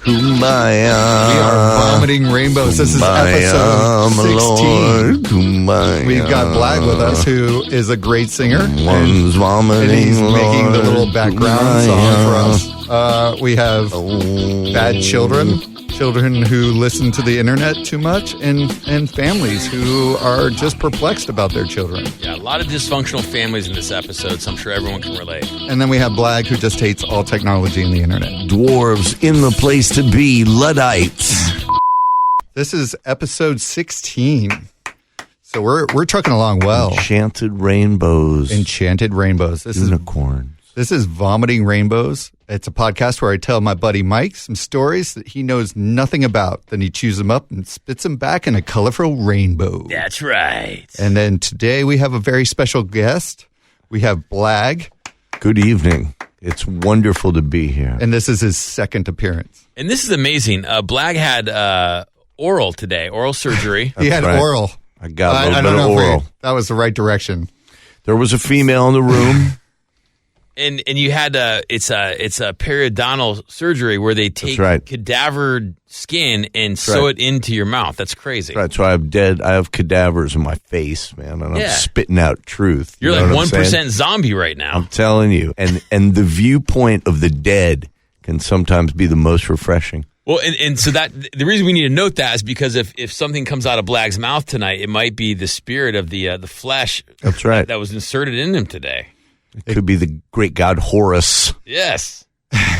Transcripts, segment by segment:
Kumbaya. We are vomiting rainbows. This is episode 16. Kumbaya. We've got Blag with us, who is a great singer. One's vomiting. And he's making the little background song for Kumbaya. us. We have bad children who listen to the internet too much, and families who are just perplexed about their children. Yeah, a lot of dysfunctional families in this episode, so I'm sure everyone can relate. And then we have Blag, who just hates all technology and the internet. Dwarves in the place to be. Luddites. This is episode 16. So we're trucking along well. Enchanted rainbows. Enchanted rainbows. Unicorns. This is Vomiting Rainbows. It's a podcast where I tell my buddy Mike some stories that he knows nothing about. Then he chews them up and spits them back in a colorful rainbow. That's right. And then today we have a very special guest. We have Blag. Good evening. It's wonderful to be here. And this is his second appearance. And this is amazing. Blag had oral today, oral surgery. He had right. oral. I got a I little don't bit of know oral. if that was the right direction. There was a female in the room. And you had it's a periodontal surgery where they take cadaver skin and sew it into your mouth. That's crazy. Right, so I have cadavers in my face, man, and I'm spitting out truth. You're know like what I'm 1% zombie right now. I'm telling you. And the viewpoint of the dead can sometimes be the most refreshing. Well, and so that the reason we need to note that is because if something comes out of Blag's mouth tonight, it might be the spirit of the flesh. That's right. That was inserted in him today. It could be the great god Horus. Yes.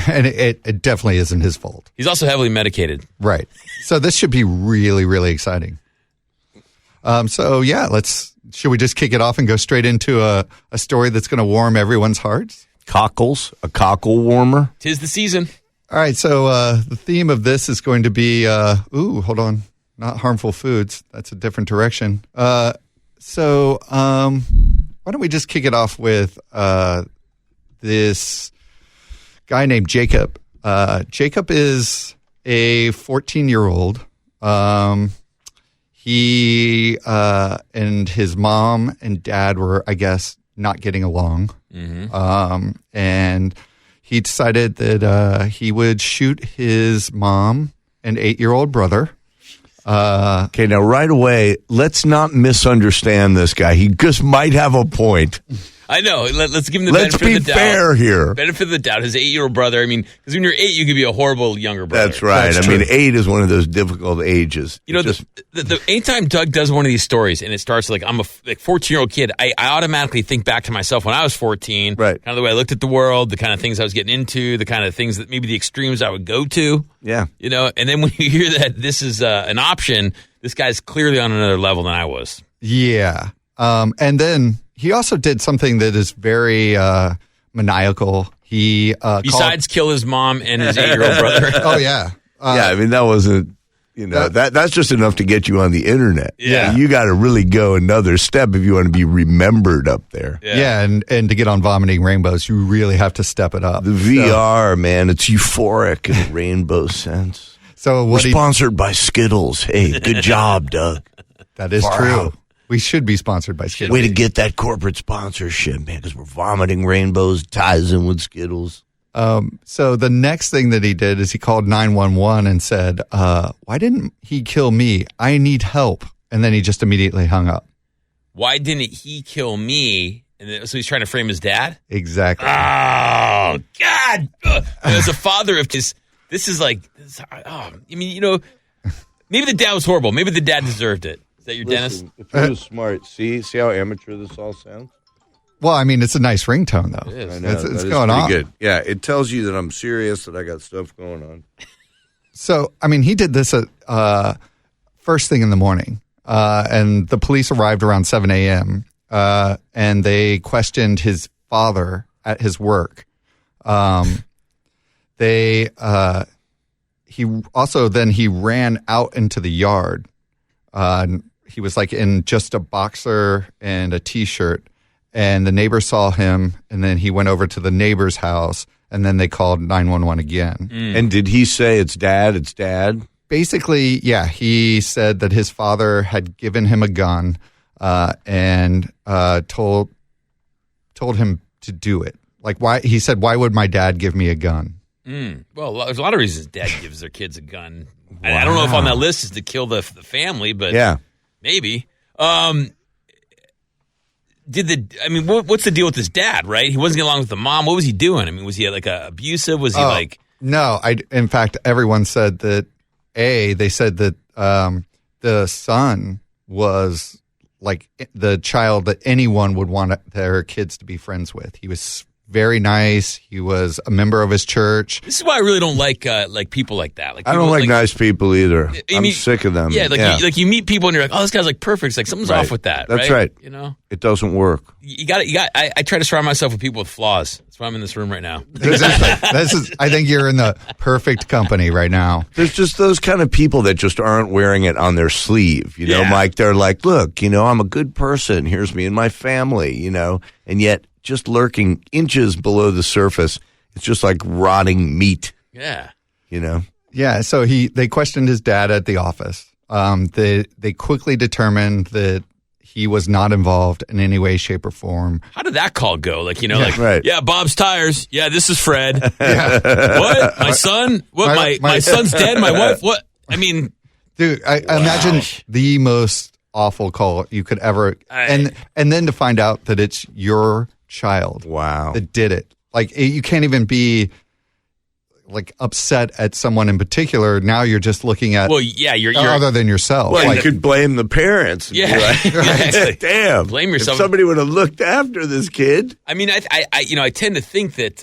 And it definitely isn't his fault. He's also heavily medicated. Right. So this should be really, really exciting. Should we just kick it off and go straight into a story that's going to warm everyone's hearts? Cockles, a cockle warmer. 'Tis the season. All right. So the theme of this is going to be, hold on, not harmful foods. That's a different direction. Why don't we just kick it off with this guy named Jacob. Jacob is a 14-year-old. He and his mom and dad were, I guess, not getting along. Mm-hmm. And he decided that he would shoot his mom and 8-year-old brother. Okay, now right away, let's not misunderstand this guy. He just might have a point. I know. Let's give him the benefit of the doubt. Let's be fair here. Benefit of the doubt. His 8-year-old brother. I mean, because when you're 8, you can be a horrible younger brother. That's right. That's I mean, true. 8 is one of those difficult ages. You know, the anytime Doug does one of these stories and it starts like I'm a 14-year-old kid, I automatically think back to myself when I was 14. Right. Kind of the way I looked at the world, the kind of things I was getting into, the kind of things that maybe the extremes I would go to. Yeah. You know, and then when you hear that this is an option, this guy's clearly on another level than I was. Yeah. And then he also did something that is very maniacal. He Besides kill his mom and his 8-year-old brother. Oh, yeah. I mean, that wasn't, that's just enough to get you on the internet. Yeah. You got to really go another step if you want to be remembered up there. Yeah, and to get on Vomiting Rainbows, you really have to step it up. The VR, man, it's euphoric in a rainbow sense. So We're what sponsored by Skittles. Hey, good job, Doug. that is Far true. out. We should be sponsored by Skittles. Way to get that corporate sponsorship, man, because we're Vomiting Rainbows, ties in with Skittles. So the next thing that he did is he called 911 and said, why didn't he kill me? I need help. And then he just immediately hung up. Why didn't he kill me? And then, so he's trying to frame his dad? Exactly. Oh, God. As a father of this is like, maybe the dad was horrible. Maybe the dad deserved it. Is that your dentist? If you're smart, see how amateur this all sounds? Well, I mean, it's a nice ringtone, though. It is. I know, It's that is going pretty on. good. Yeah, it tells you that I'm serious, that I got stuff going on. So, I mean, he did this at first thing in the morning, and the police arrived around 7 a.m., and they questioned his father at his work. He ran out into the yard. He was like in just a boxer and a T-shirt, and the neighbor saw him, and then he went over to the neighbor's house, and then they called 911 again. And did he say it's dad? Basically, yeah, he said that his father had given him a gun and told him to do it. Like, why? He said, "Why would my dad give me a gun?" Well, there's a lot of reasons dad gives their kids a gun. Wow. I don't know if on that list is to kill the family, but maybe. What's the deal with his dad, right? He wasn't getting along with the mom. What was he doing? I mean, was he like abusive? Was he like... No, in fact, everyone said that, they said that the son was like the child that anyone would want their kids to be friends with. He was very nice. He was a member of his church. This is why I really don't like people like that. I don't like nice people either. I'm sick of them. Yeah, you meet people and you're like, oh, this guy's like perfect. It's like something's off with that. That's right. You know, it doesn't work. I try to surround myself with people with flaws. That's why I'm in this room right now. Exactly. I think you're in the perfect company right now. There's just those kind of people that just aren't wearing it on their sleeve. You know, Mike. They're like, look, I'm a good person. Here's me and my family. And yet, just lurking inches below the surface, it's just like rotting meat. Yeah. Yeah, so they questioned his dad at the office. They quickly determined that he was not involved in any way, shape, or form. How did that call go? Right. Bob's tires. Yeah, this is Fred. What? My son? What? My son's dead? My wife? What? I mean... Dude, I imagine the most awful call you could ever... And then to find out that it's your child that did it. Like, you can't even be like upset at someone in particular. Now you're just looking at you're other than yourself. Well, you could blame the parents. Damn, blame yourself. If somebody would have looked after this kid. I mean, I tend to think that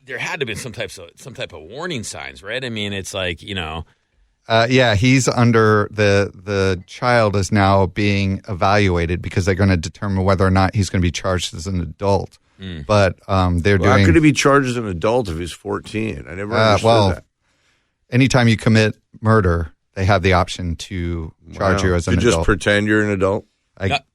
there had to be some type of warning signs, right? I mean, it's like he's under the child is now being evaluated because they're going to determine whether or not he's going to be charged as an adult. But they're doing. How could he be charged as an adult if he's 14? I never understood that. Anytime you commit murder, they have the option to charge you as an adult. Just pretend you're an adult.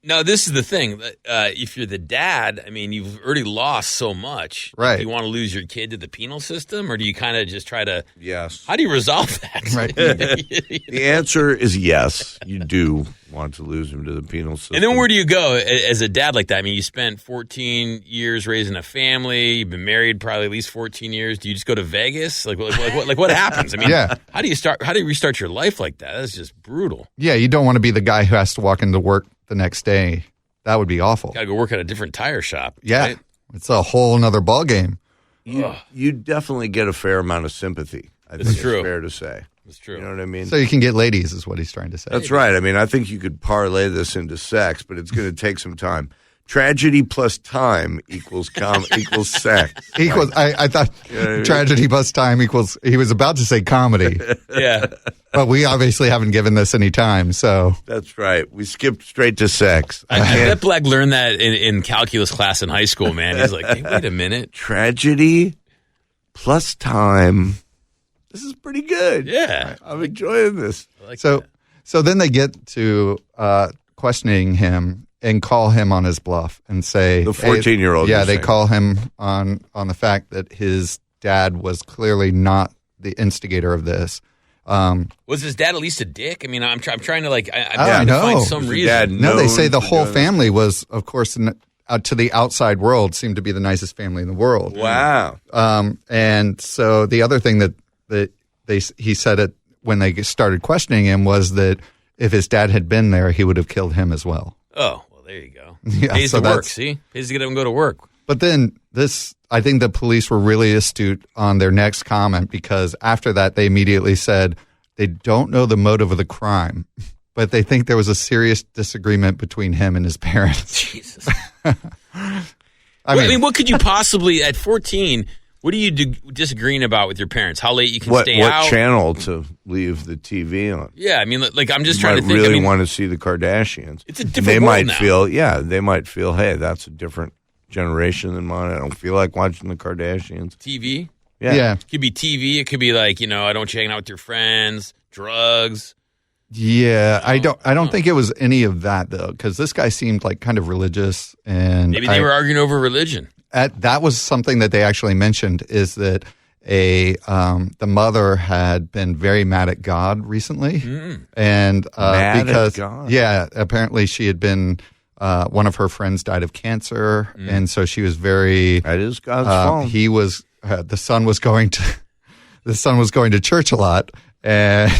No, this is the thing. If you're the dad, I mean, you've already lost so much. Right. Do you want to lose your kid to the penal system, or do you kind of just try to? Yes. How do you resolve that? Right. The answer is yes. You do want to lose him to the penal system. And then where do you go as a dad like that? I mean, you spent 14 years raising a family. You've been married probably at least 14 years. Do you just go to Vegas? Like what happens? I mean, how do you restart your life like that? That's just brutal. Yeah, you don't want to be the guy who has to walk into work the next day. That would be awful. Got to go work at a different tire shop. Yeah, right? It's a whole nother ball game. You definitely get a fair amount of sympathy. I think it's fair to say. It's true. You know what I mean? So you can get ladies is what he's trying to say. That's right. I mean, I think you could parlay this into sex, but it's going to take some time. Tragedy plus time equals sex. I thought tragedy plus time equals, he was about to say comedy. Yeah. But we obviously haven't given this any time, so. That's right. We skipped straight to sex. I bet Blag learned that in calculus class in high school, man. He's like, hey, wait a minute. Tragedy plus time. This is pretty good. Yeah. I'm enjoying this. So then they get to questioning him and call him on his bluff and say the 14-year-old. Yeah, they call him on the fact that his dad was clearly not the instigator of this. Was his dad at least a dick? I mean, I'm trying to find some reason. No, they say the whole family was, of course, to the outside world, seemed to be the nicest family in the world. Wow. And so the other thing that he said it when they started questioning him was that if his dad had been there, he would have killed him as well. Oh, well, there you go. Yeah, pays to work, see? Pays to get him to go to work. But then I think the police were really astute on their next comment because after that, they immediately said they don't know the motive of the crime, but they think there was a serious disagreement between him and his parents. Jesus. I mean, what could you possibly, at 14, what are you disagreeing about with your parents? How late you can stay out? What channel to leave the TV on? Yeah, I mean, like I'm just trying to think. Really want to see the Kardashians. It's a different world now. They might feel, hey, that's a different generation than mine. I don't feel like watching the Kardashians. TV? Yeah. It could be TV. It could be like, I don't want you hanging out with your friends, drugs. Yeah, I don't think it was any of that though, because this guy seemed like kind of religious, and maybe they were arguing over religion. That was something that they actually mentioned is that the mother had been very mad at God recently, and because apparently she had been one of her friends died of cancer, and so she was very. That is God's fault. He was the son was going to church a lot, and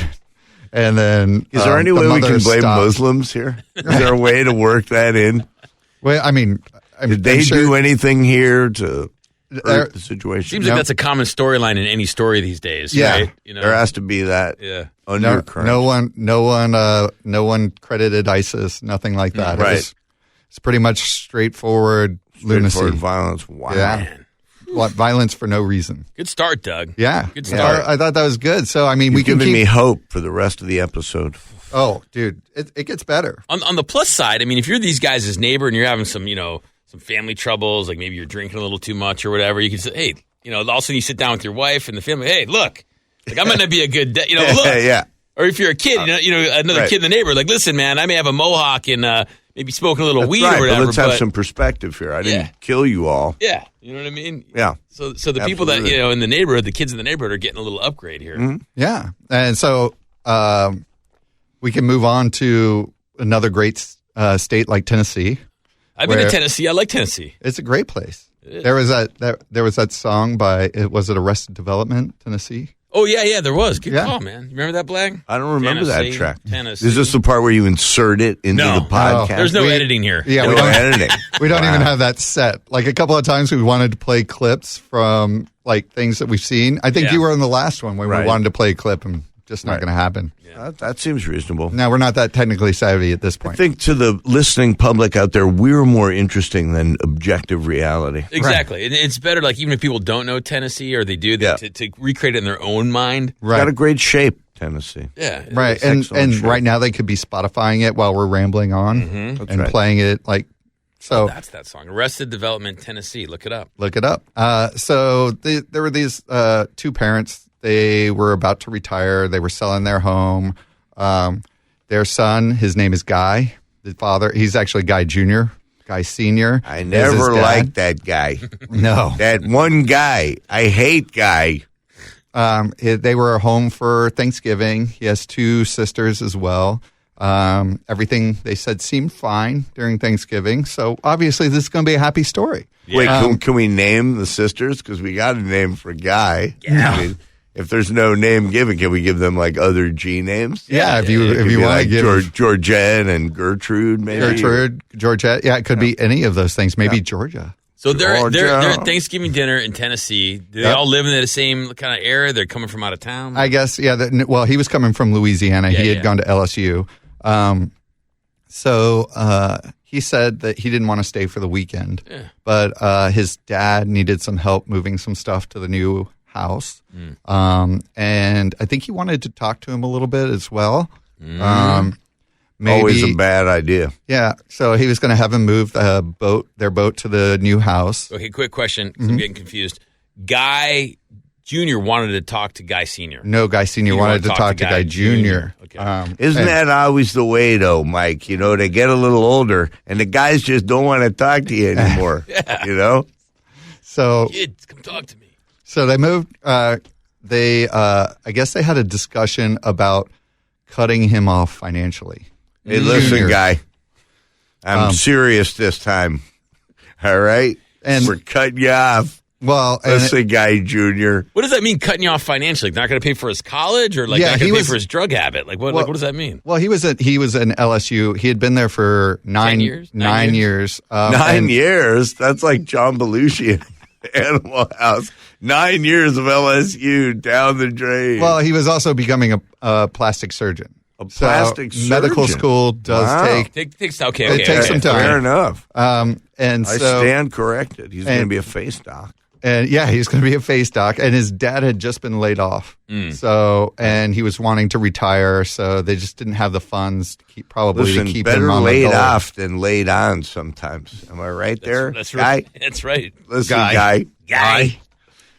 then is there any way we can blame Muslims here? Is there a way to work that in? Well, I mean, did they do anything here to hurt the situation? Seems like that's a common storyline in any story these days. Yeah, right? You know? There has to be that. Yeah. No one credited ISIS. Nothing like that. Right. It's pretty much straightforward lunacy. Violence. Wow. Yeah. Man. Violence for no reason. Good start, Doug. Yeah. Good start. I thought that was good. So, I mean, You've given me hope for the rest of the episode. Oh, dude, it gets better. On the plus side, I mean, if you're these guys' neighbor and you're having some, some family troubles, like maybe you're drinking a little too much or whatever, you can say, hey, all of a sudden you sit down with your wife and the family, hey, look, like I might not be a good, look. Yeah. Or if you're a kid, another right. kid in the neighborhood, like, listen, man, I may have a mohawk and maybe smoking a little That's weed right, or whatever. But let's have some perspective here. I didn't kill you all. Yeah, you know what I mean? Yeah. So the people that, in the neighborhood, the kids in the neighborhood are getting a little upgrade here. Mm-hmm. Yeah. And so we can move on to another great state like Tennessee. I've been to Tennessee. I like Tennessee. It's a great place. There was that song by, was it Arrested Development, Tennessee? Oh, yeah, there was. Good call, man. You remember that, Blag? I don't remember that track. Tennessee. Is this the part where you insert it into the podcast? There's no editing here. Yeah, we don't editing. We don't even have that set. Like a couple of times we wanted to play clips from like things that we've seen. I think you were on the last one where we wanted to play a clip and just not going to happen. Yeah. That seems reasonable. No, we're not that technically savvy at this point. I think to the listening public out there, we're more interesting than objective reality. Exactly. Right. It's better, like, even if people don't know Tennessee or they do, to recreate it in their own mind. Right. It's got a great shape, Tennessee. Yeah. Right. And right now they could be Spotifying it while we're rambling on and playing it like. So that's that song. Arrested Development, Tennessee. Look it up. Look it up. So there were these two parents. They were about to retire. They were selling their home. Their son, his name is Guy. The father, he's actually Guy Jr., Guy Sr. I never liked that guy. No. That one guy. I hate Guy. They were home for Thanksgiving. He has two sisters as well. Everything, they said, seemed fine during Thanksgiving. So obviously this is going to be a happy story. Yeah. Wait, can we name the sisters? Because we got a name for Guy. Yeah. I mean, if there's no name given, can we give them like other G names? Yeah, if you want to give Georgette and Gertrude, maybe Georgette. Yeah, it could be any of those things. Maybe Georgia. So they're at Thanksgiving dinner in Tennessee. Do they all live in the same kind of area? They're coming from out of town? I guess, yeah. Well, he was coming from Louisiana. He had gone to LSU. So he said that he didn't want to stay for the weekend, but his dad needed some help moving some stuff to the new house. And I think he wanted to talk to him a little bit as well. Maybe, always a bad idea. Yeah. So he was going to have him move their boat to the new house. Okay, quick question, 'cause I'm getting confused. Guy Jr. wanted to talk to Guy Sr. No, Guy Sr. wanted to talk to Guy Jr. Okay. Isn't that always the way, though, Mike? They get a little older, and the guys just don't want to talk to you anymore. So, kids, come talk to me. So they moved. I guess they had a discussion about cutting him off financially. Hey, listen, Guy. I'm serious this time. All right? And we're cutting you off. Well, listen, Guy Jr. What does that mean, cutting you off financially? Like, not going to pay for his college, or like not going to pay for his drug habit? Like, what does that mean? Well, he was in LSU. He had been there for 9 years. 9 years. 9 years? That's like John Belushi in Animal House. 9 years of LSU down the drain. Well, he was also becoming a plastic surgeon. A plastic surgeon? Medical school does takes some time. Fair enough. And I stand corrected. He's going to be a face doc. And he's going to be a face doc. And his dad had just been laid off. So, and he was wanting to retire. So they just didn't have the funds to keep him on the better laid off than laid on sometimes. Am I right there? That's Guy? right. That's right. Listen,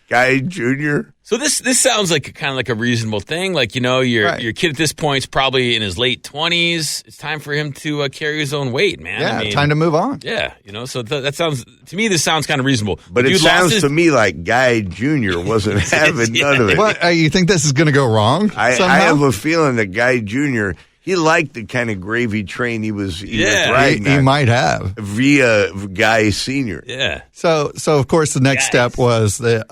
Guy Jr. So this sounds like kind of like a reasonable thing. Like, your kid at this point is probably in his late 20s. It's time for him to carry his own weight, man. Yeah, time to move on. Yeah, so that sounds, to me, this sounds kind of reasonable. But it sounds to me like Guy Jr. wasn't having none of it. What, you think this is going to go wrong? I have a feeling that Guy Jr., He liked the kind of gravy train he was riding. He might have via Guy Senior. Yeah. So of course the next step was that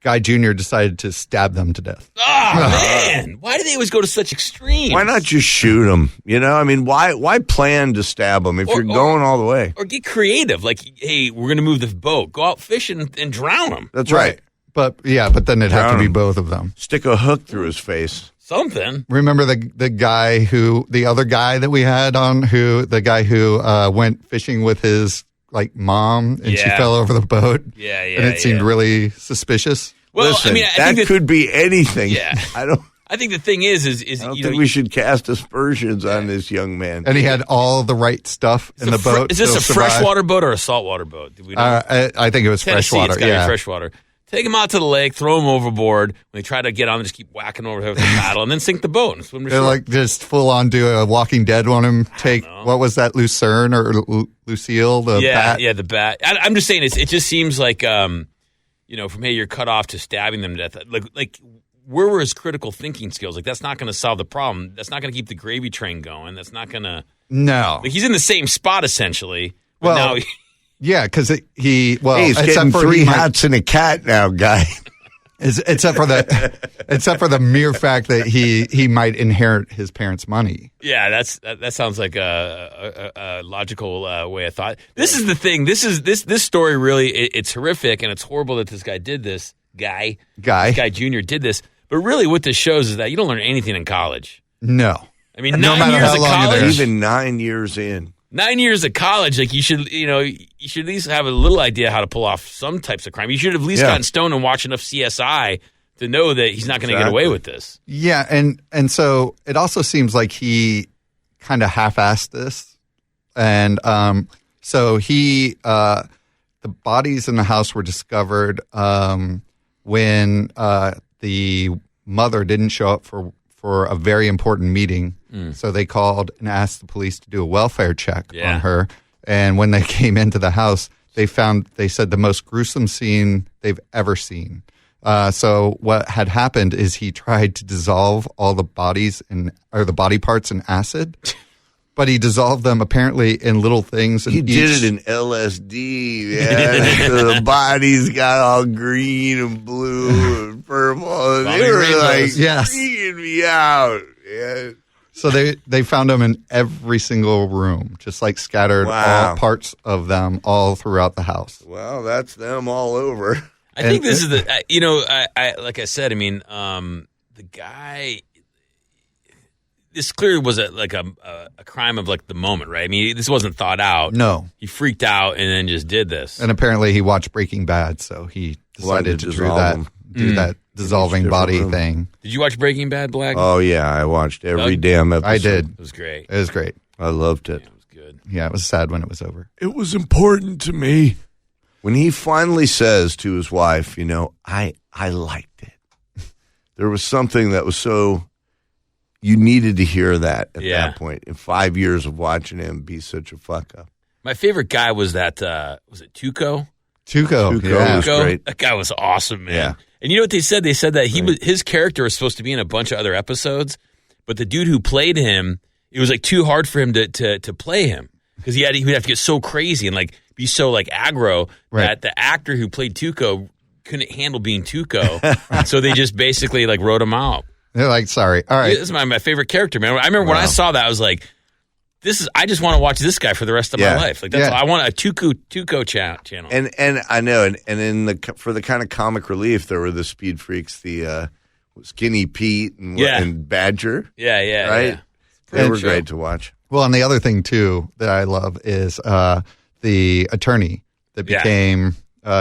Guy Jr. decided to stab them to death. Oh man, why do they always go to such extremes? Why not just shoot them? You know, I mean, why plan to stab them if you're going all the way? Or get creative, like, hey, we're going to move the boat, go out fishing and drown them. That's right. But then it'd have to be both of them. Stick a hook through his face. Something. Remember the other guy that we had on, the guy who went fishing with his mom, and she fell over the boat. Yeah, and it seemed really suspicious. Well, listen, I mean, that could be anything. Yeah, I think the thing is I don't think we should cast aspersions on this young man. And he had all the right stuff in the boat. Is this a freshwater boat or a saltwater boat? Did we know? I think it was freshwater. It's got to be freshwater. Take him out to the lake, throw him overboard. When they try to get on, they just keep whacking over with the paddle, and then sink the boat and swim to shore. They're just full on do a Walking Dead on him. Take what was that, Lucerne or Lucille? The bat? Yeah, the bat. I'm just saying, it just seems like from hey, you're cut off to stabbing them to death. Like where were his critical thinking skills? Like that's not going to solve the problem. That's not going to keep the gravy train going. That's not going to. No, he's in the same spot essentially. But well, now yeah, because he's getting 3 hats and a cat now, Guy. Except for the mere fact that he might inherit his parents' money. Yeah, that sounds like a logical way of thought. This is the thing. This story really it's horrific and it's horrible that this guy did this. Guy Jr. did this. But really, what this shows is that you don't learn anything in college. No, I mean, 9 years of college, even 9 years in. 9 years of college, like you should at least have a little idea how to pull off some types of crime. You should have at least gotten stoned and watched enough CSI to know that he's not going to get away with this. Yeah, and so it also seems like he kind of half-assed this, and so the bodies in the house were discovered when the mother didn't show up for a very important meeting. So they called and asked the police to do a welfare check on her. And when they came into the house, they said the most gruesome scene they've ever seen. So what had happened is he tried to dissolve all the bodies or the body parts in acid, but he dissolved them apparently in little things. He did it in LSD. Yeah, so the bodies got all green and blue and purple. And they were freaking me out. Yeah. So they found them in every single room, just scattered all parts of them all throughout the house. Well, that's them all over. I think this is I like I said, I mean, the guy, this clearly was a crime of the moment, right? I mean, this wasn't thought out. No. He freaked out and then just did this. And apparently he watched Breaking Bad, so he decided to do that dissolving body thing. Did you watch Breaking Bad, Blag? Oh, yeah. I watched every damn episode. I did. It was great. It was great. I loved it. Yeah, it was good. Yeah, it was sad when it was over. It was important to me. When he finally says to his wife, I liked it. There was something that was so... You needed to hear that at that point. In 5 years of watching him be such a fuck up. My favorite guy was that, was it Tuco? Tuco was great. That guy was awesome, man. Yeah. And you know what they said? They said that his character was supposed to be in a bunch of other episodes, but the dude who played him, it was too hard for him to play him because he would have to get so crazy and be so aggro that the actor who played Tuco couldn't handle being Tuco, so they just basically wrote him out. They're sorry, all right. This is my favorite character, man. I remember when I saw that, I was like, I just want to watch this guy for the rest of my life. I want a Tuco channel. And I know, and for the kind of comic relief, there were the Speed Freaks, the Skinny Pete and Badger. Yeah, right. Yeah. They were great to watch. Well, and the other thing too that I love is the attorney that became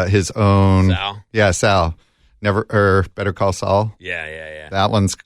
his own. Sal. Yeah, Sal. Better Call Saul. Yeah. That one's.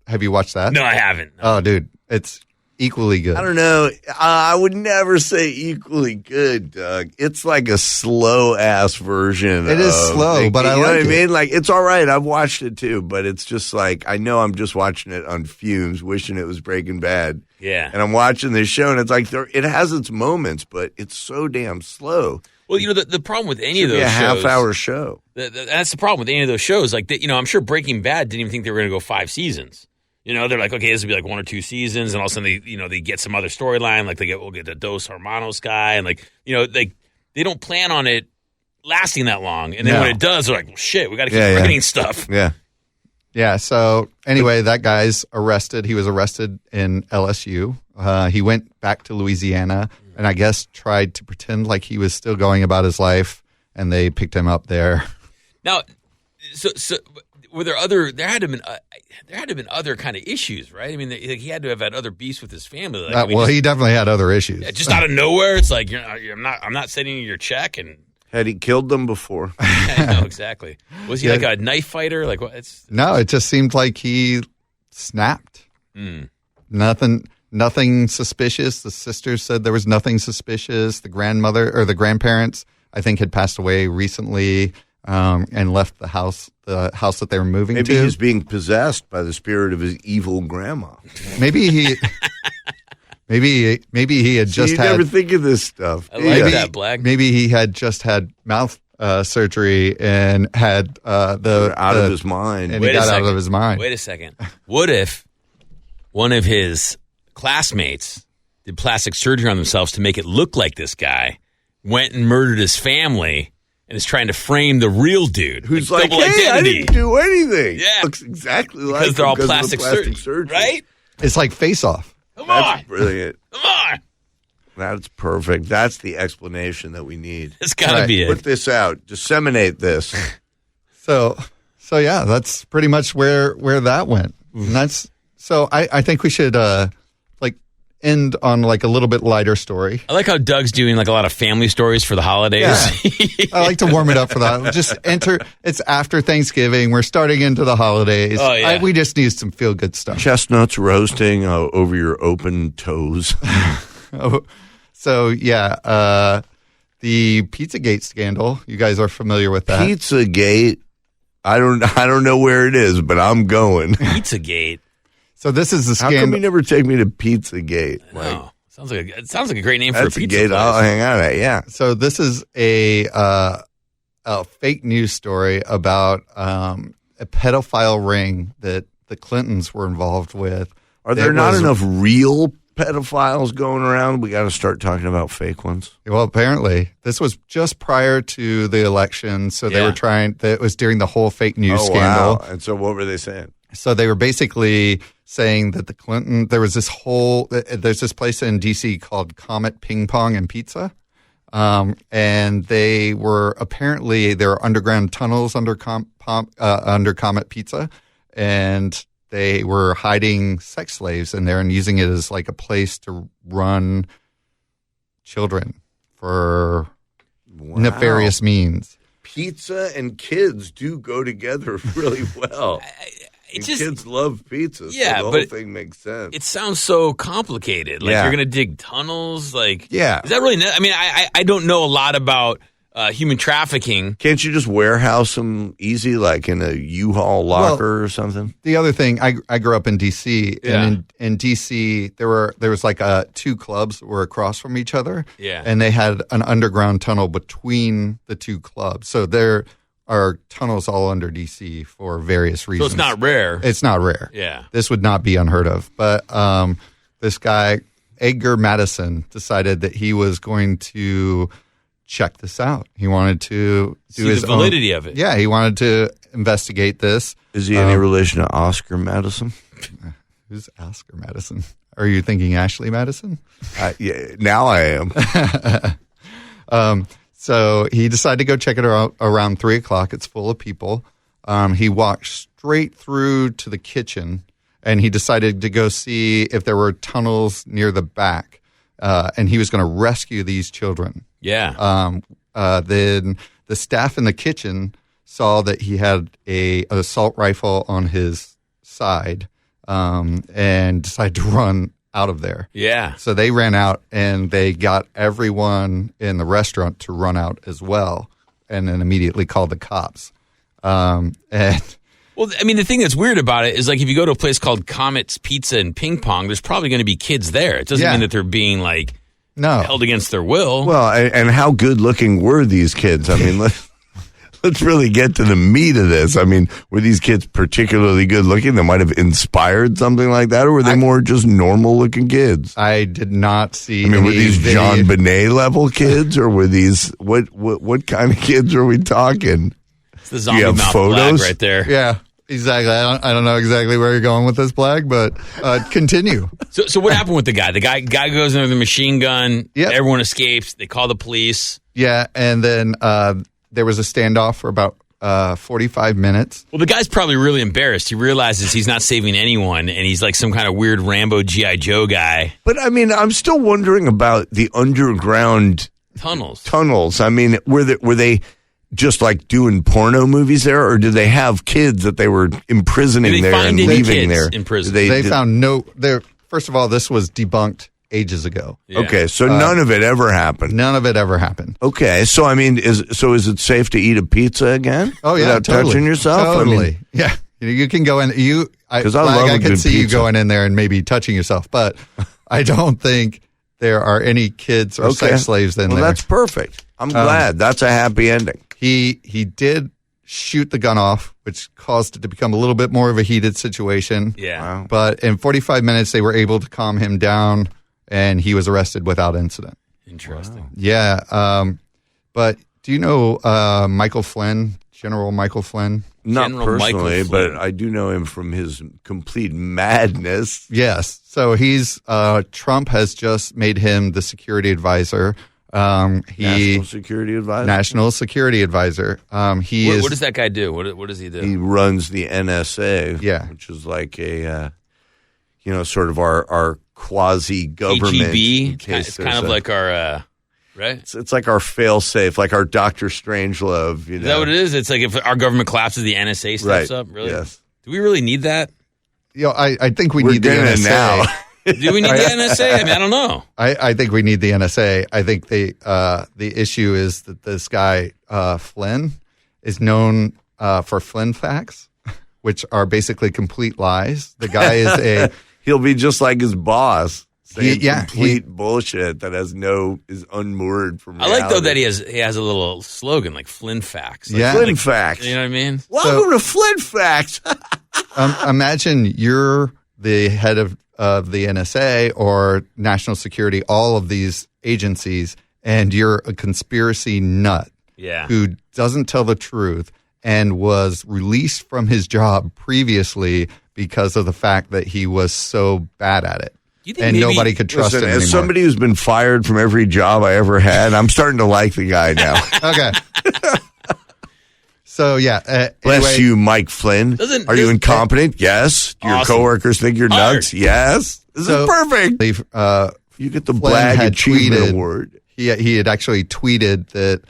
Have you watched that? No, I haven't. No. Oh, dude, it's equally good. I don't know. I would never say equally good, Doug. It's a slow ass version. It is slow, but I like it. You know what I mean? It's all right. I've watched it too, but it's just I know I'm just watching it on fumes, wishing it was Breaking Bad. Yeah. And I'm watching this show, and it's it has its moments, but it's so damn slow. Well, the problem with any of those shows, shows, half-hour show. That's the problem with any of those shows. I'm sure Breaking Bad didn't even think they were going to go 5 seasons. You know, they're like, okay, this will be like 1 or 2 seasons, and all of a sudden they get some other storyline, like we'll get the Dos Hermanos guy, and they don't plan on it lasting that long, and then when it does, they're like, well, shit, we got to keep writing stuff. Yeah. Yeah, so anyway, that guy's arrested. He was arrested in LSU. He went back to Louisiana and I guess tried to pretend like he was still going about his life, and they picked him up there. Now, so were there had to have been other kind of issues, right? I mean, he had to have had other beefs with his family. He definitely had other issues. Yeah, just out of nowhere, it's like I'm not sending you your check. And had he killed them before? I know exactly. Was he like a knife fighter? Like what? No, it just seemed like he snapped. Nothing suspicious. The sisters said there was nothing suspicious. The grandmother or the grandparents, I think, had passed away recently and left the house that they were moving to. Maybe he's being possessed by the spirit of his evil grandma. Maybe he had just had. You never think of this stuff. I like that, Blag. Maybe he had just had mouth surgery and had out of his mind. And he got out of his mind. Wait a second. What if one of his classmates did plastic surgery on themselves to make it look like this guy, went and murdered his family, and is trying to frame the real dude? Who's like, double hey, identity. I didn't do anything. Yeah. Looks exactly like because they're all him plastic surgery. Right? It's like Face Off. That's brilliant. Come on. That's perfect. That's the explanation that we need. It's got to be it. Put this out. Disseminate this. So yeah, that's pretty much where that went. And I think we should end on like a little bit lighter story. I like how Doug's doing like a lot of family stories for the holidays. Yeah. I like to warm it up for that. It's after Thanksgiving. We're starting into the holidays. Oh, yeah. We just need some feel good stuff. Chestnuts roasting over your open toes. So yeah, the Pizzagate scandal. You guys are familiar with that? Pizzagate. I don't know where it is, but I'm going. Pizzagate. So this is the scandal. How come you never take me to Pizzagate? No. It sounds like a great name for a pizza gate place. I'll hang out at, yeah. So this is a fake news story about a pedophile ring that the Clintons were involved with. Are there not enough real pedophiles going around? We got to start talking about fake ones. Well, apparently. This was just prior to the election, so they were trying. It was during the whole fake news scandal. Wow. And so what were they saying? So they were basically saying that there's this place in D.C. called Comet Ping Pong and Pizza. And there were underground tunnels under Comet Pizza. And they were hiding sex slaves in there and using it as like a place to run children for nefarious means. Pizza and kids do go together really well. Kids love pizza, so the whole thing makes sense. It sounds so complicated. Like you're going to dig tunnels. Like, is that really? I mean, I don't know a lot about human trafficking. Can't you just warehouse them easy, like in a U-Haul locker or something? The other thing, I grew up in D.C. and in D.C. there was like 2 clubs that were across from each other. Yeah, and they had an underground tunnel between the 2 clubs. So there are tunnels all under D.C. for various reasons. So it's not rare. It's not rare. Yeah. This would not be unheard of. But this guy, Edgar Madison, decided that he was going to check this out. He wanted to do see his the validity of it. Yeah, he wanted to investigate this. Is he any relation to Oscar Madison? Who's Oscar Madison? Are you thinking Ashley Madison? Yeah, now I am. So he decided to go check it out around 3:00. It's full of people. He walked straight through to the kitchen, and he decided to go see if there were tunnels near the back, and he was going to rescue these children. Yeah. Then the staff in the kitchen saw that he had an assault rifle on his side, and decided to run out of there. Yeah. So they ran out, and they got everyone in the restaurant to run out as well, and then immediately called the cops. Well, I mean, the thing that's weird about it is, like, if you go to a place called Comet's Pizza and Ping Pong, there's probably going to be kids there. It doesn't mean that they're being, like, held against their will. Well, and how good looking were these kids? I mean, let's really get to the meat of this. I mean, were these kids particularly good looking that might have inspired something like that, or were they more just normal looking kids? I did not see. I mean, were these John Bonet level kids, or were these what kind of kids are we talking? It's the zombie mouth photos right there. Yeah. Exactly. I don't know exactly where you're going with this, Blag, but continue. So what happened with the guy? The guy goes in with a machine gun. Yep. Everyone escapes. They call the police. Yeah, and then there was a standoff for about 45 minutes. Well, the guy's probably really embarrassed. He realizes he's not saving anyone, and he's like some kind of weird Rambo G.I. Joe guy. But, I mean, I'm still wondering about the underground tunnels. I mean, were they just like doing porno movies there, or did they have kids that they were imprisoning there and leaving there in prison? They found no. First of all, this was debunked ages ago. Yeah. Okay, so none of it ever happened. None of it ever happened. Okay, so I mean, is it safe to eat a pizza again? Oh yeah, without touching yourself. Totally. I mean, yeah, you can go in. Because I can see pizza. you going in there and maybe touching yourself, but I don't think there are any kids or sex slaves in there. Well, that's perfect. I'm glad. That's a happy ending. He did shoot the gun off, which caused it to become a little bit more of a heated situation. Yeah. Wow. But in 45 minutes, they were able to calm him down, and he was arrested without incident. Interesting. Wow. Yeah. But do you know Michael Flynn, General Michael Flynn? Not personally, but I do know him from his complete madness. Yes. So Trump has just made him the security advisor. National Security Advisor. What does that guy do? What does he do? He runs the NSA. Yeah. Which is like a, sort of our quasi government. KGB. It's kind of like our, right? It's like our fail-safe, like our Dr. Strangelove. Is that what it is? It's like if our government collapses, the NSA steps up. Really? Yes. Do we really need that? I think we need the NSA now. Do we need the NSA? I mean, I don't know. I think we need the NSA. I think the issue is that this guy Flynn is known for Flynn facts, which are basically complete lies. The guy is he'll be just like his boss, saying complete bullshit that is unmoored from reality. I like though that he has a little slogan like Flynn facts. Like, Flynn facts. You know what I mean? Welcome to Flynn facts. Imagine you're the head of the NSA or national security, all of these agencies, and you're a conspiracy nut who doesn't tell the truth and was released from his job previously because of the fact that he was so bad at it. And nobody could trust him anymore. As somebody who's been fired from every job I ever had, I'm starting to like the guy now. Okay. So, yeah. Bless you, Mike Flynn. Are you incompetent? Yes. Do your coworkers think you're nuts? Yes. This is perfect. You get the Blag Achievement Award. He had actually tweeted that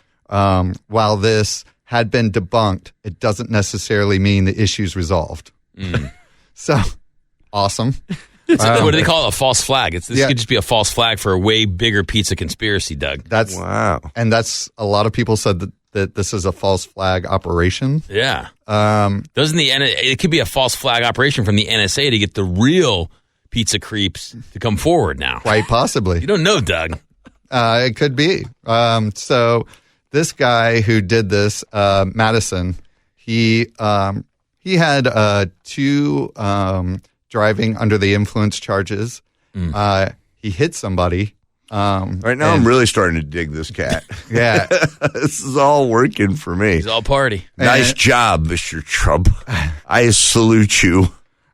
while this had been debunked, it doesn't necessarily mean the issue's resolved. So, awesome. What do they call it? A false flag. This could just be a false flag for a way bigger pizza conspiracy, Doug. Wow. And that's a lot of people said that this is a false flag operation. Yeah. It could be a false flag operation from the NSA to get the real pizza creeps to come forward now. Quite possibly. You don't know, Doug. It could be. So this guy who did this, Madison, he had 2 driving under the influence charges. He hit somebody. Right now, I'm really starting to dig this cat. Yeah. This is all working for me. He's all party. Nice job, Mr. Trump. I salute you.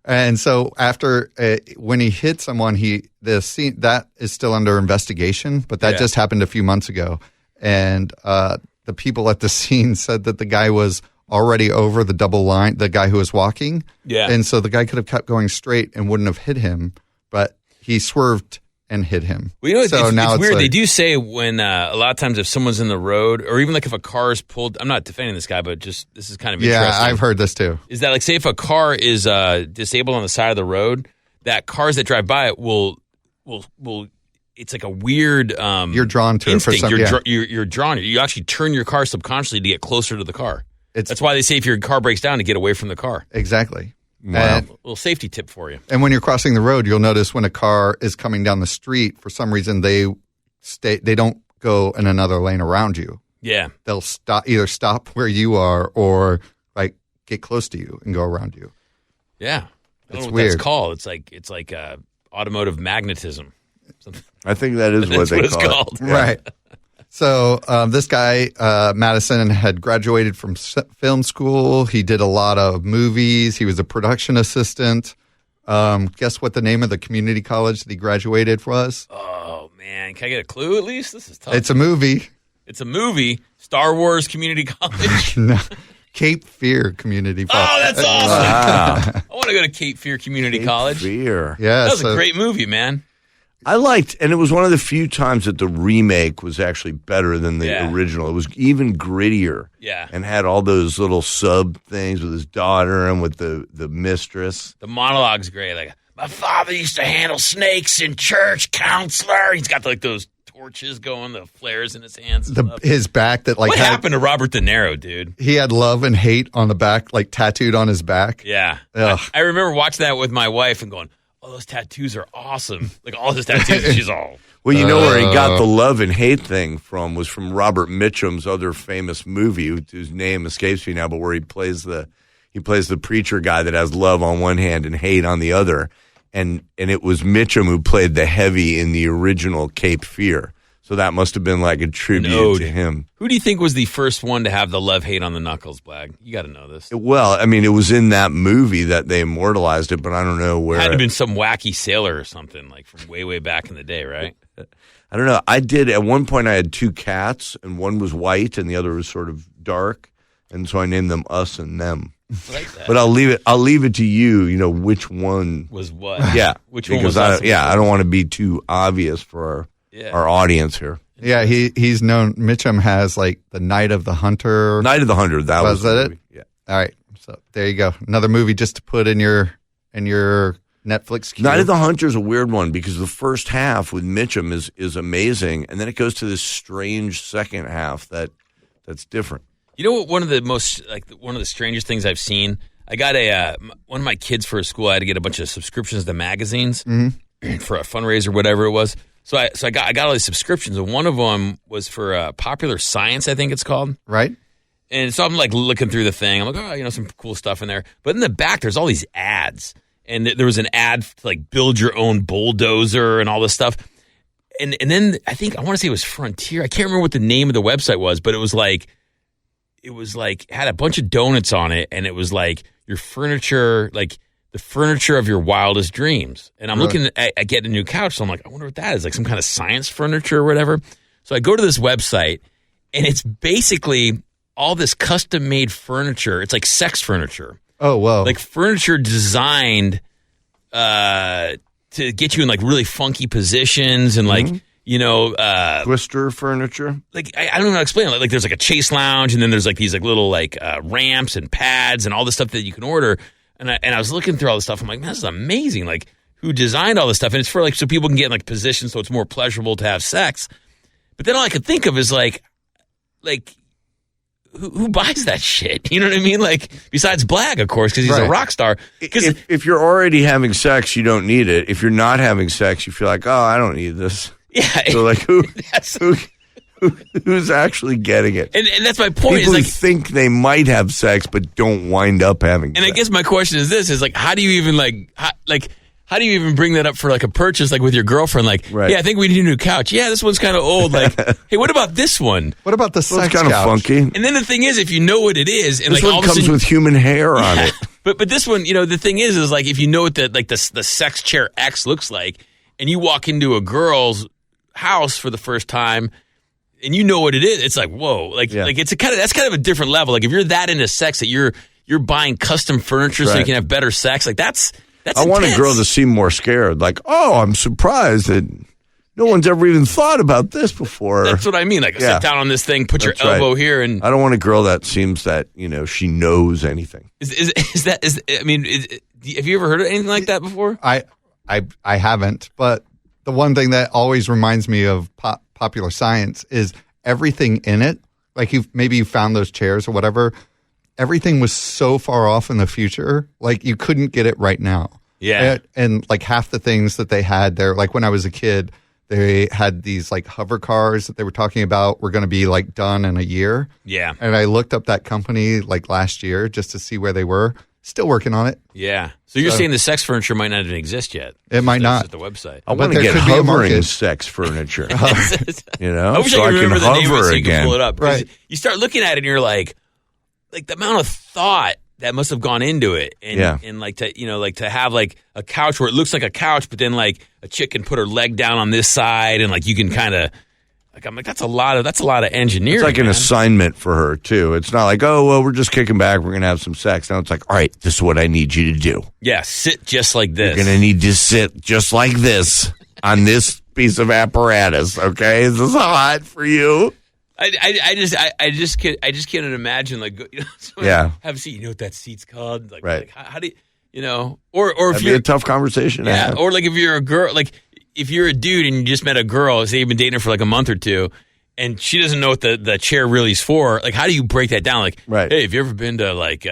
And so after when he hit someone, the scene that is still under investigation, but that just happened a few months ago. And the people at the scene said that the guy was already over the double line, the guy who was walking. Yeah. And so the guy could have kept going straight and wouldn't have hit him, but he swerved and hit him. Well, you know, so it's weird. They do say when a lot of times if someone's in the road, or even like if a car is pulled, I'm not defending this guy, but just this is kind of interesting. Yeah, I've heard this too. Is that like, say if a car is disabled on the side of the road, that cars that drive by it will it's like a weird you're drawn to instinct. It for some, You're drawn. You actually turn your car subconsciously to get closer to the car. That's why they say if your car breaks down to get away from the car. Exactly. Wow. A little safety tip for you. And when you're crossing the road, you'll notice when a car is coming down the street, for some reason they don't go in another lane around you. Yeah. They'll either stop where you are or like get close to you and go around you. Yeah. I don't It's know what weird. that's called. It's like automotive magnetism. I think that is what they it's call called. it. Right. So this guy, Madison, had graduated from film school. He did a lot of movies. He was a production assistant. Guess what the name of the community college that he graduated was? Oh, man. Can I get a clue at least? This is tough. It's a movie. It's a movie. Star Wars Community College. No. Cape Fear Community College. Oh, that's awesome. Wow. I want to go to Cape Fear Community College. Fear. Yeah, That was a great movie, man. I liked, and it was one of the few times that the remake was actually better than the original. It was even grittier. Yeah. And had all those little sub things with his daughter and with the mistress. The monologue's great. Like, my father used to handle snakes in church, counselor. He's got like those torches going, the flares in his hands. And stuff. His back that like what happened to Robert De Niro, dude? He had love and hate on the back, like tattooed on his back. Yeah. Ugh. I remember watching that with my wife and going, oh, those tattoos are awesome. Like all his tattoos, she's all. Well, you know where he got the love and hate thing from was from Robert Mitchum's other famous movie, whose name escapes me now, but where he plays the preacher guy that has love on one hand and hate on the other. And it was Mitchum who played the heavy in the original Cape Fear. So that must have been like a tribute to him. Who do you think was the first one to have the love-hate on the knuckles, Blag? You got to know this. Well, I mean, it was in that movie that they immortalized it, but I don't know where. It had to have been some wacky sailor or something, like from way, way back in the day, right? I don't know. I did, at one point I had two cats, and one was white and the other was sort of dark, and so I named them Us and Them. I like that. But I'll leave it to you, which one. Was what? Yeah. Which one was Us? I don't want to be too obvious for our audience here. Yeah, he's known. Mitchum has like the Night of the Hunter. Night of the Hunter. That was that the it? movie. Yeah. All right, so there you go. Another movie just to put in your Netflix queue. Night of the Hunter is a weird one because the first half with Mitchum is amazing, and then it goes to this strange second half that's different. You know what? One of the strangest things I've seen. I got one of my kids for a school. I had to get a bunch of subscriptions to magazines for a fundraiser, whatever it was. So I got all these subscriptions, and one of them was for Popular Science, I think it's called. Right. And so I'm like looking through the thing. I'm like, oh, some cool stuff in there. But in the back, there's all these ads, and there was an ad to like build your own bulldozer and all this stuff. And then I want to say it was Frontier. I can't remember what the name of the website was, but it was like had a bunch of donuts on it, and it was like your furniture, like the furniture of your wildest dreams. And I'm looking at getting a new couch, so I'm like, I wonder what that is, like some kind of science furniture or whatever. So I go to this website, and it's basically all this custom-made furniture. It's like sex furniture. Oh, whoa. Like furniture designed to get you in like really funky positions and like, Twister furniture. Like I don't know how to explain it. Like there's like a chase lounge, and then there's like these like little like ramps and pads and all this stuff that you can order. And I was looking through all this stuff. I'm like, man, this is amazing. Like who designed all this stuff? And it's for like so people can get in like positions so it's more pleasurable to have sex. But then all I could think of is like who buys that shit? You know what I mean? Like besides Blag, of course, because he's a rock star. Because if you're already having sex, you don't need it. If you're not having sex, you feel like, oh, I don't need this. Yeah. So like who's actually getting it? And that's my point. People is like, who think they might have sex but don't wind up having sex. And I guess my question is this: is like, how do you even how do you even bring that up for like a purchase, like with your girlfriend? Like, yeah, I think we need a new couch. Yeah, this one's kind of old. Like, hey, what about this one? What about the sex kind of funky. And then the thing is, if you know what it is, and this like one comes with human hair on it. But this one, the thing is like if you know what the sex chair X looks like, and you walk into a girl's house for the first time, and you know what it is, it's like whoa, like it's that's kind of a different level. Like if you're that into sex that you're buying custom furniture so you can have better sex, like that's I want a girl to seem more scared. Like, oh, I'm surprised that no one's ever even thought about this before. That's what I mean. Like, sit down on this thing, put your elbow here, and I don't want a girl that seems that she knows anything. Have you ever heard of anything like that before? I haven't, but the one thing that always reminds me of Popular Science is everything in it. Like maybe you found those chairs or whatever. Everything was so far off in the future, like you couldn't get it right now. Yeah. And like half the things that they had there, like when I was a kid, they had these like hover cars that they were talking about were going to be like done in a year. Yeah. And I looked up that company like last year just to see where they were. Still working on it. Yeah. So you're saying the sex furniture might not even exist yet? It might not. At the website. I want to get hovering sex furniture. You know, I wish so I I could can remember the name of it hover so you again. can pull it up. Right. You start looking at it and you're like the amount of thought that must have gone into it, and like to have like a couch where it looks like a couch, but then like a chick can put her leg down on this side, and like you can kind of. Like, I'm like, that's a lot of engineering. It's like an assignment for her, too. It's not like, oh, well, we're just kicking back. We're going to have some sex. Now it's like, all right, this is what I need you to do. Yeah, sit just like this. You're going to need to sit just like this on this piece of apparatus, okay? Is this hot for you? I just can't imagine, like, have a seat. You know what that seat's called? Like, right. Like how do you, or That'd if be you're a tough conversation. Yeah, or like if you're a girl, like, if you're a dude and you just met a girl, say you've been dating her for like a month or two, and she doesn't know what the chair really is for, like, how do you break that down? Like, hey, have you ever been to like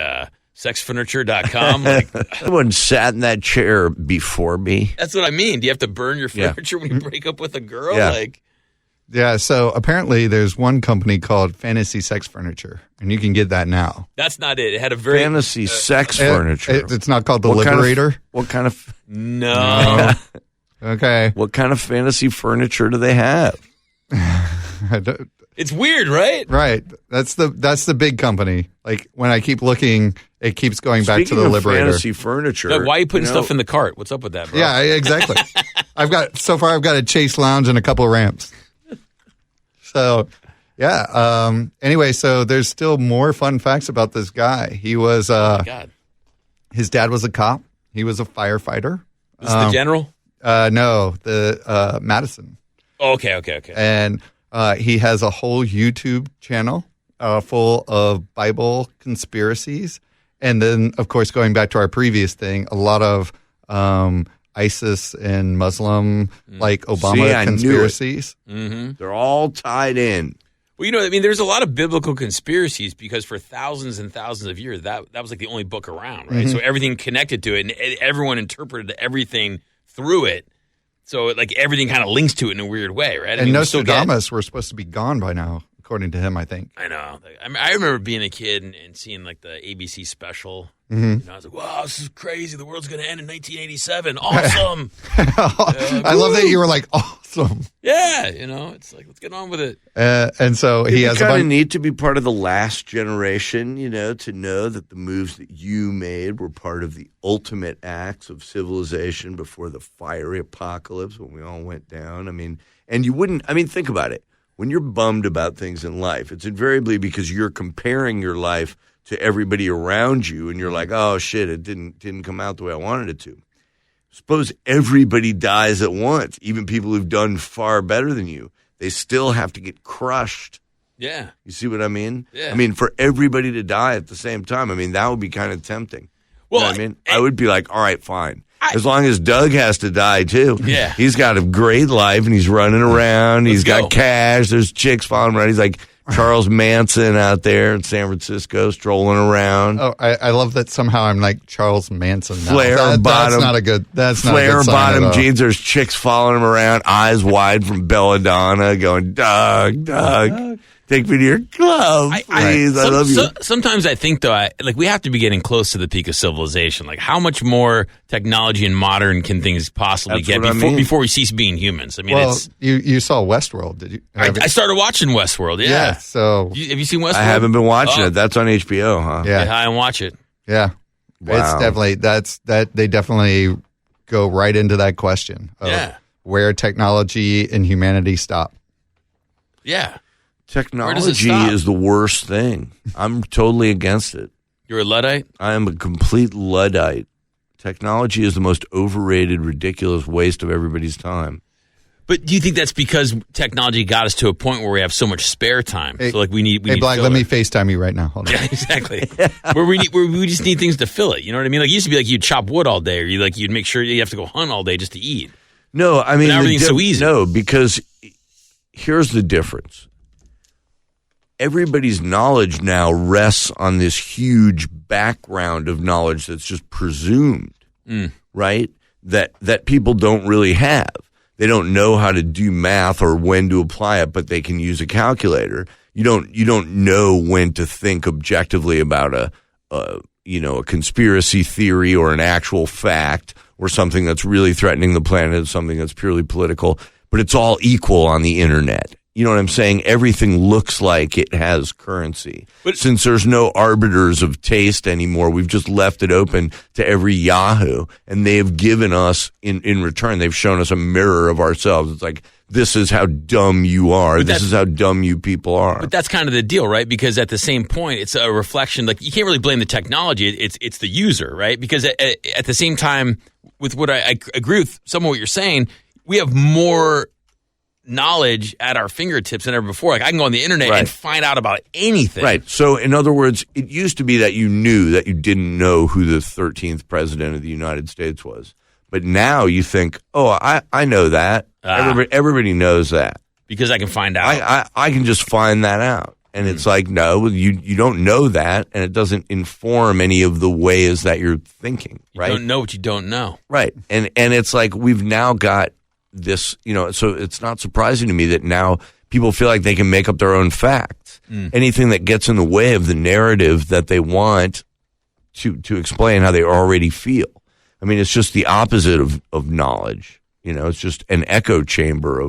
sexfurniture.com? Like, someone sat in that chair before me. That's what I mean. Do you have to burn your furniture when you break up with a girl? Yeah. Like, yeah. So apparently, there's one company called Fantasy Sex Furniture, and you can get that now. That's not it. It had a very fantasy sex furniture. It's not called the Liberator. What kind of? No. Okay. What kind of fantasy furniture do they have? It's weird, right? Right. That's the big company. Like when I keep looking, it keeps going back to the Liberator. Fantasy furniture. Like, why are you putting stuff in the cart? What's up with that, bro? Yeah, exactly. I've got a Chase Lounge and a couple of ramps. So, yeah. Anyway, so there's still more fun facts about this guy. He was. Oh my God. His dad was a cop. He was a firefighter. This is the general. No, the Madison. Oh, okay. And he has a whole YouTube channel full of Bible conspiracies. And then, of course, going back to our previous thing, a lot of ISIS and Muslim, like Obama conspiracies. Mm-hmm. They're all tied in. Well, I mean, there's a lot of biblical conspiracies because for thousands and thousands of years, that was like the only book around, right? Mm-hmm. So everything connected to it, and everyone interpreted everything through it. So, like, everything kind of links to it in a weird way, right? And Nostradamus were supposed to be gone by now, according to him, I think. I know. I remember being a kid and seeing, like, the ABC special. Mm-hmm. I was like, wow, this is crazy. The world's going to end in 1987. Awesome. I love that you were like, awesome. Yeah, it's like, let's get on with it. And so he has kind of neat to be part of the last generation, to know that the moves that you made were part of the ultimate acts of civilization before the fiery apocalypse when we all went down. I mean, and you wouldn't, think about it. When you're bummed about things in life, it's invariably because you're comparing your life to everybody around you, and you're like, oh, shit, it didn't come out the way I wanted it to. Suppose everybody dies at once, even people who've done far better than you. They still have to get crushed. Yeah. You see what I mean? Yeah. For everybody to die at the same time, that would be kind of tempting. Well, you know what I mean? I would be like, all right, fine. As long as Doug has to die, too. Yeah. He's got a great life, and he's running around. He's got cash. There's chicks following him around. He's like Charles Manson out there in San Francisco strolling around. Oh, I love that somehow I'm like Charles Manson now. Flare bottom. That's not a good Flare bottom sign jeans. There's chicks following him around, eyes wide from Belladonna, going, Doug. Take me to your club, please. I love you. Sometimes I think, though, we have to be getting close to the peak of civilization. Like, how much more technology and modern can things possibly get before we cease being humans? You saw Westworld, did you? I started watching Westworld, yeah. So have you seen Westworld? I haven't been watching it. That's on HBO, huh? Yeah. I watch it. Yeah. Wow. It's definitely, they definitely go right into that question of where technology and humanity stop. Yeah. Technology is the worst thing. I'm totally against it. You're a Luddite? I am a complete Luddite. Technology is the most overrated, ridiculous waste of everybody's time. But do you think that's because technology got us to a point where we have so much spare time? Hey, so like we need Blag, let me FaceTime you right now. Hold on. Yeah, exactly. where we just need things to fill it. You know what I mean? Like it used to be like you'd chop wood all day, or you'd make sure you have to go hunt all day just to eat. No, I mean now everything's so easy. No, because here's the difference. Everybody's knowledge now rests on this huge background of knowledge that's just presumed, right? That people don't really have. They don't know how to do math or when to apply it, but they can use a calculator. You don't know when to think objectively about a conspiracy theory or an actual fact or something that's really threatening the planet, something that's purely political, but it's all equal on the internet. You know what I'm saying? Everything looks like it has currency. But since there's no arbiters of taste anymore, we've just left it open to every Yahoo, and they have given us, in return, they've shown us a mirror of ourselves. It's like, this is how dumb you are. This is how dumb you people are. But that's kind of the deal, right? Because at the same point, it's a reflection. Like, you can't really blame the technology. It's the user, right? Because at the same time, with what I agree with some of what you're saying, we have more knowledge at our fingertips than ever before. Like, I can go on the internet and find out about anything. Right. So, in other words, it used to be that you knew that you didn't know who the 13th president of the United States was. But now you think, oh, I know that. Everybody knows that. Because I can find out. I can just find that out. And it's like, no, you don't know that, and it doesn't inform any of the ways that you're thinking, right? You don't know what you don't know. Right. And it's like we've now got this, so it's not surprising to me that now people feel like they can make up their own facts. Anything that gets in the way of the narrative that they want to explain how they already feel. I mean, it's just the opposite of knowledge. It's just an echo chamber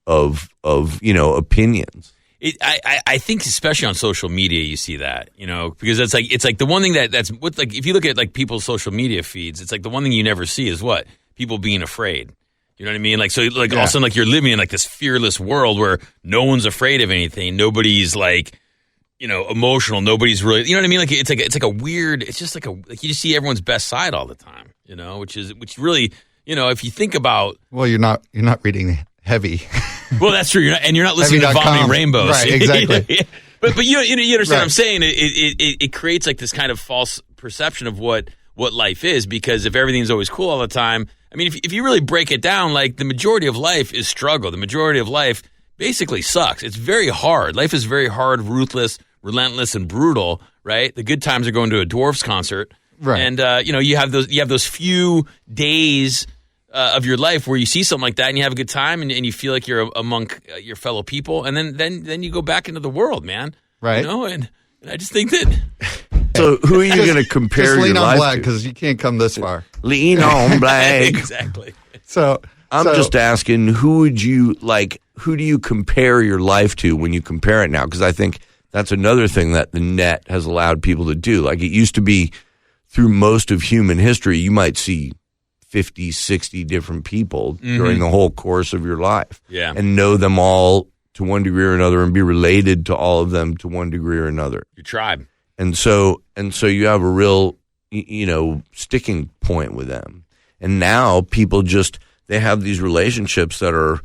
of opinions. I think especially on social media you see that, because it's like the one thing that's what, like, if you look at like people's social media feeds, it's like the one thing you never see is what? People being afraid. You know what I mean? Like, so like all of a sudden, like, you're living in like this fearless world where no one's afraid of anything. Nobody's like, emotional. Nobody's really, you know what I mean? Like, it's like a weird, it's just like you just see everyone's best side all the time, which really, if you think about. Well, you're not reading heavy. Well, that's true. You're not listening to Vomiting Rainbows. Right, exactly. But you understand what I'm saying? It creates like this kind of false perception of what life is, because if everything's always cool all the time, I mean, if you really break it down, like, the majority of life is struggle. The majority of life basically sucks. It's very hard. Life is very hard, ruthless, relentless, and brutal, right? The good times are going to a Dwarfs concert. Right. And, you have those few days of your life where you see something like that and you have a good time and you feel like you're among your fellow people, and then you go back into the world, man. Right. And I just think that. So who are you going to compare your life to? Just lean on Blag, because you can't come this far. Lean on Blag. Exactly. So I'm just asking, who do you compare your life to when you compare it now? Because I think that's another thing that the net has allowed people to do. Like, it used to be, through most of human history, you might see 50, 60 different people during the whole course of your life. Yeah. And know them all to one degree or another and be related to all of them to one degree or another. Your tribe. And so you have a real, sticking point with them. And now people they have these relationships that are,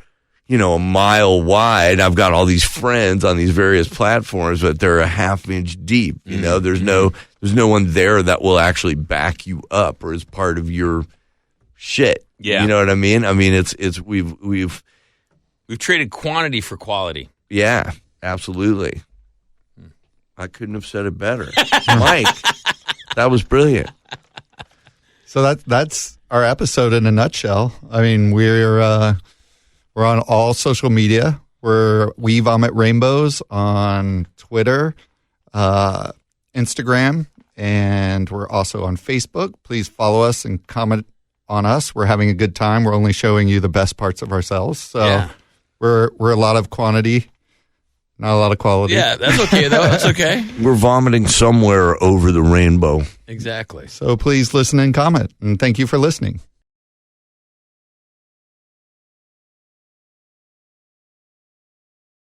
a mile wide. I've got all these friends on these various platforms, but they're a half inch deep. There's no one there that will actually back you up or is part of your shit. Yeah. You know what I mean? I mean, we've traded quantity for quality. Yeah, absolutely. I couldn't have said it better. Mike, that was brilliant. So that's our episode in a nutshell. I mean, we're on all social media. We Vomit Rainbows on Twitter, Instagram, and we're also on Facebook. Please follow us and comment on us. We're having a good time. We're only showing you the best parts of ourselves. So we're a lot of quantity. Not a lot of quality. Yeah, that's okay, though. That's okay. We're vomiting somewhere over the rainbow. Exactly. So please listen and comment, and thank you for listening.